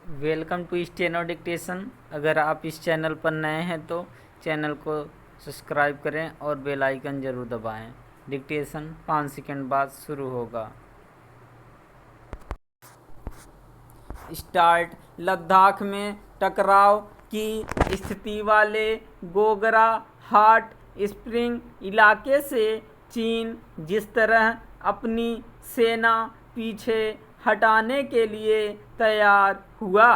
Welcome to steno dictation. अगर आप इस चैनल पर नए हैं तो चैनल को सब्सक्राइब करें और बेल आइकन ज़रूर दबाएं। डिक्टेशन 5 सेकंड बाद शुरू होगा। स्टार्ट। लद्दाख में टकराव की स्थिति वाले गोगरा हॉट स्प्रिंग इलाके से चीन जिस तरह अपनी सेना पीछे हटाने के लिए तैयार हुआ,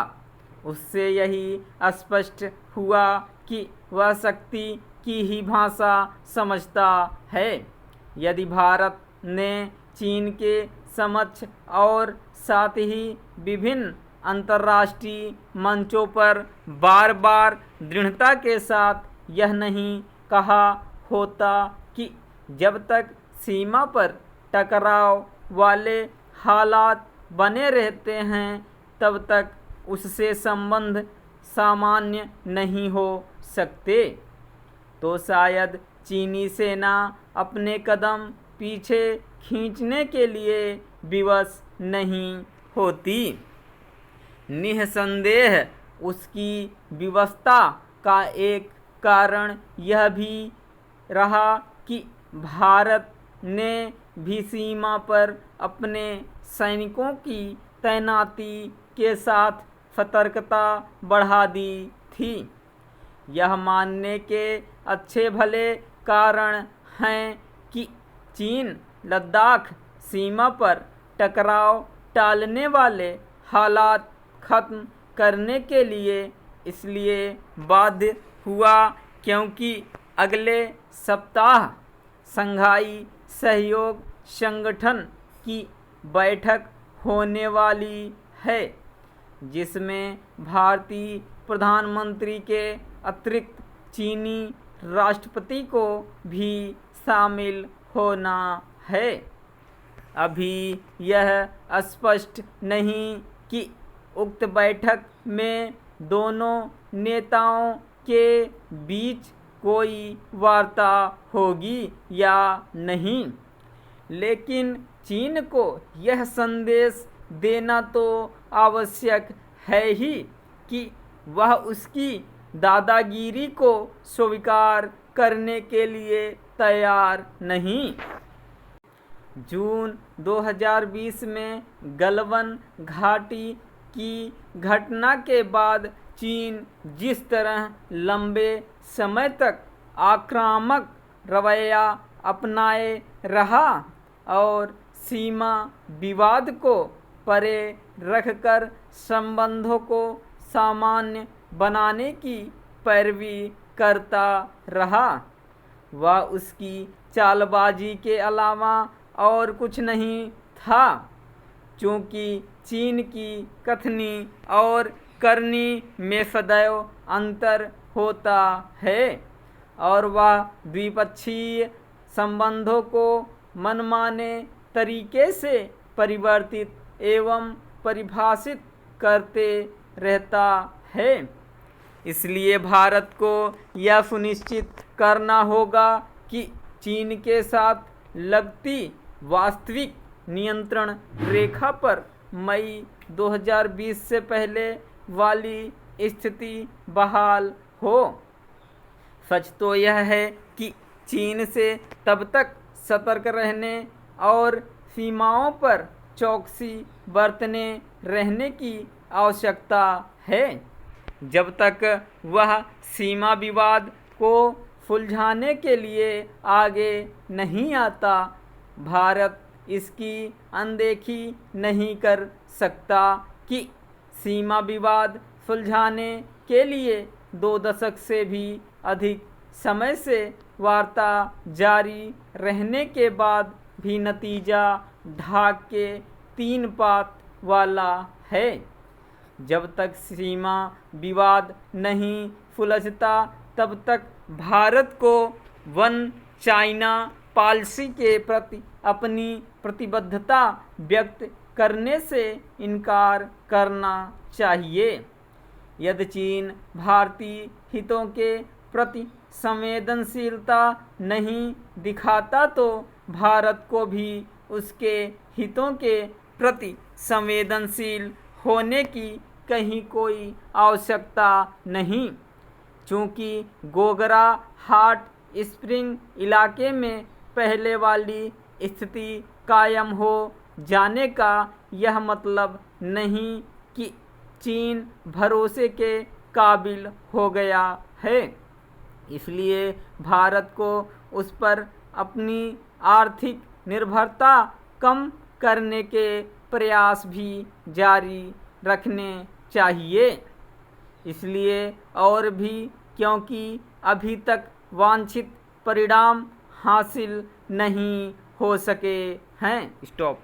उससे यही स्पष्ट हुआ कि वह शक्ति की ही भाषा समझता है। यदि भारत ने चीन के समक्ष और साथ ही विभिन्न अंतर्राष्ट्रीय मंचों पर बार बार दृढ़ता के साथ यह नहीं कहा होता कि जब तक सीमा पर टकराव वाले हालात बने रहते हैं तब तक उससे संबंध सामान्य नहीं हो सकते, तो शायद चीनी सेना अपने कदम पीछे खींचने के लिए विवश नहीं होती। निःसंदेह उसकी विवशता का एक कारण यह भी रहा कि भारत ने भी सीमा पर अपने सैनिकों की तैनाती के साथ सतर्कता बढ़ा दी थी। यह मानने के अच्छे भले कारण हैं कि चीन लद्दाख सीमा पर टकराव टालने वाले हालात खत्म करने के लिए इसलिए बाध्य हुआ क्योंकि अगले सप्ताह शंघाई सहयोग संगठन की बैठक होने वाली है, जिसमें भारतीय प्रधानमंत्री के अतिरिक्त चीनी राष्ट्रपति को भी शामिल होना है। अभी यह स्पष्ट नहीं कि उक्त बैठक में दोनों नेताओं के बीच कोई वार्ता होगी या नहीं, लेकिन चीन को यह संदेश देना तो आवश्यक है ही कि वह उसकी दादागिरी को स्वीकार करने के लिए तैयार नहीं। जून 2020 में गलवान घाटी की घटना के बाद चीन जिस तरह लंबे समय तक आक्रामक रवैया अपनाए रहा और सीमा विवाद को परे रखकर संबंधों को सामान्य बनाने की पैरवी करता रहा, वह उसकी चालबाजी के अलावा और कुछ नहीं था। चूँकि चीन की कथनी और करनी में सदैव अंतर होता है और वह द्विपक्षीय संबंधों को मनमाने तरीके से परिवर्तित एवं परिभाषित करते रहता है। इसलिए भारत को यह सुनिश्चित करना होगा कि चीन के साथ लगती वास्तविक नियंत्रण रेखा पर मई 2020 से पहले वाली स्थिति बहाल हो। सच तो यह है कि चीन से तब तक सतर्क रहने और सीमाओं पर चौकसी बरतने रहने की आवश्यकता है जब तक वह सीमा विवाद को सुलझाने के लिए आगे नहीं आता। भारत इसकी अनदेखी नहीं कर सकता कि सीमा विवाद सुलझाने के लिए 2 दशक से भी अधिक समय से वार्ता जारी रहने के बाद भी नतीजा ढाक के 3 पात वाला है। जब तक सीमा विवाद नहीं सुलझता तब तक भारत को वन चाइना पॉलिसी के प्रति अपनी प्रतिबद्धता व्यक्त करने से इनकार करना चाहिए। यदि चीन भारतीय हितों के प्रति संवेदनशीलता नहीं दिखाता तो भारत को भी उसके हितों के प्रति संवेदनशील होने की कहीं कोई आवश्यकता नहीं। चूँकि गोगरा हॉट स्प्रिंग इलाके में पहले वाली स्थिति कायम हो जाने का यह मतलब नहीं कि चीन भरोसे के काबिल हो गया है। इसलिए भारत को उस पर अपनी आर्थिक निर्भरता कम करने के प्रयास भी जारी रखने चाहिए। इसलिए और भी क्योंकि अभी तक वांछित परिणाम हासिल नहीं हो सके हैं। स्टॉप।